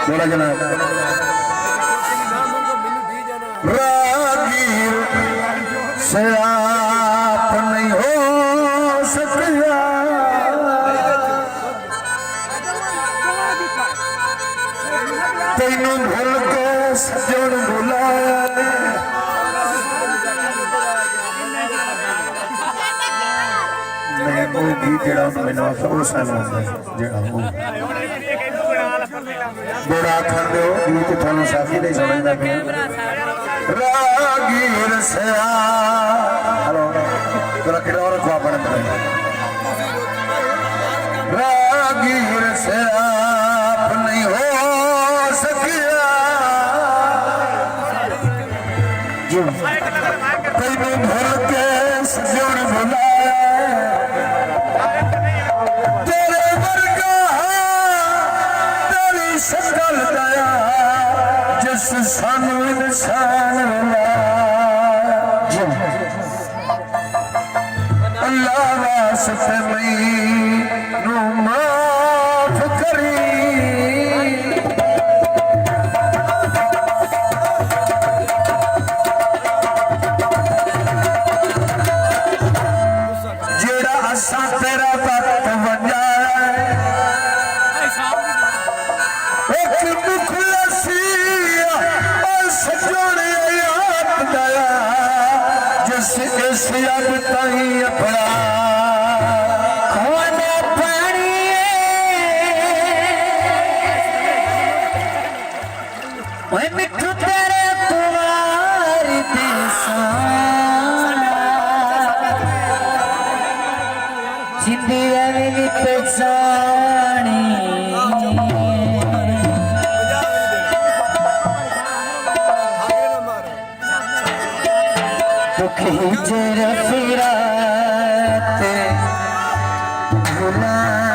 बोला जनाब रागीर से आप नहीं हो सकिया तेनू भूल के सजन बुलाया मैं वो गीत जड़ा मैंने वो सानू जड़ा वो गोड़ा कर दो गीत थानू साथी नहीं सुनदा पे रागीर से हेलो जरा किड़ा और खवा पड़े रागीर से आप नहीं हो सकिया तेनू भूल के सजन बुलाया तेरे वर्गा तेरी शकल दया जिस सानू इंसान अल्लाह वास्ते मैनू माफ करी जेड़ा असा तेरा वक्त वंजा एक मुखलसी और सजोने याद दया जिस इस याद ताई अपना मिठू तेरे तुम्हारी जिंदी मेरी पहचानी दुखी जरा फिराते गुलाम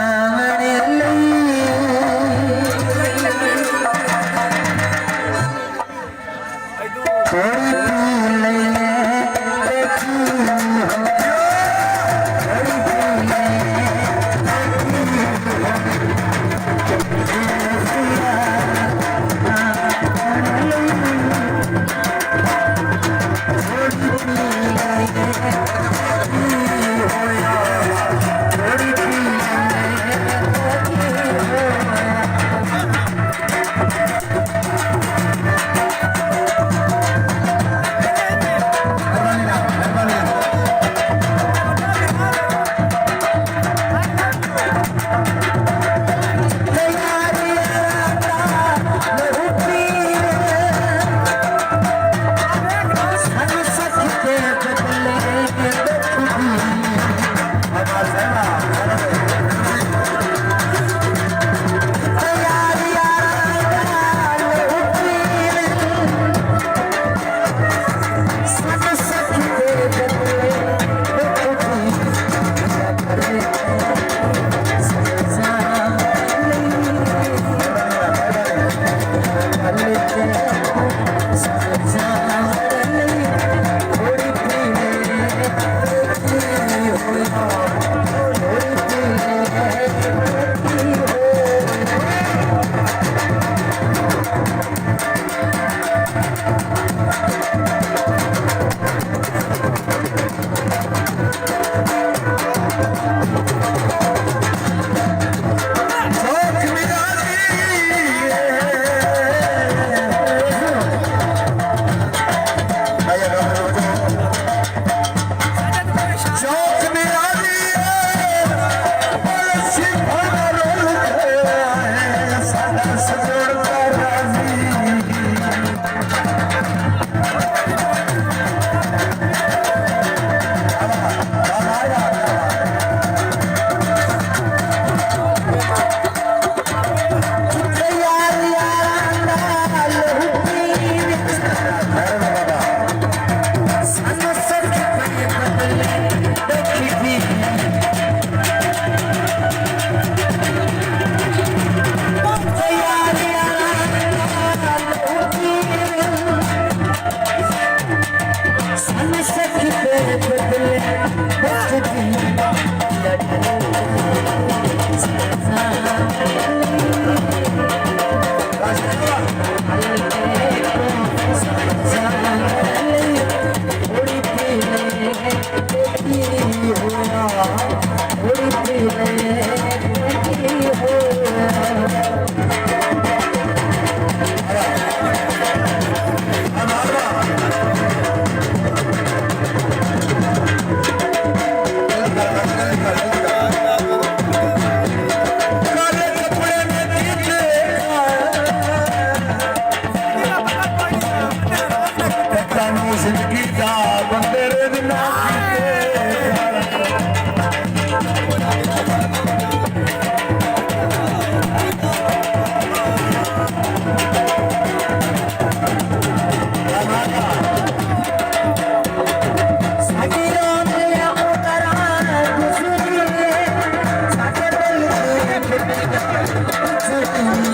तुम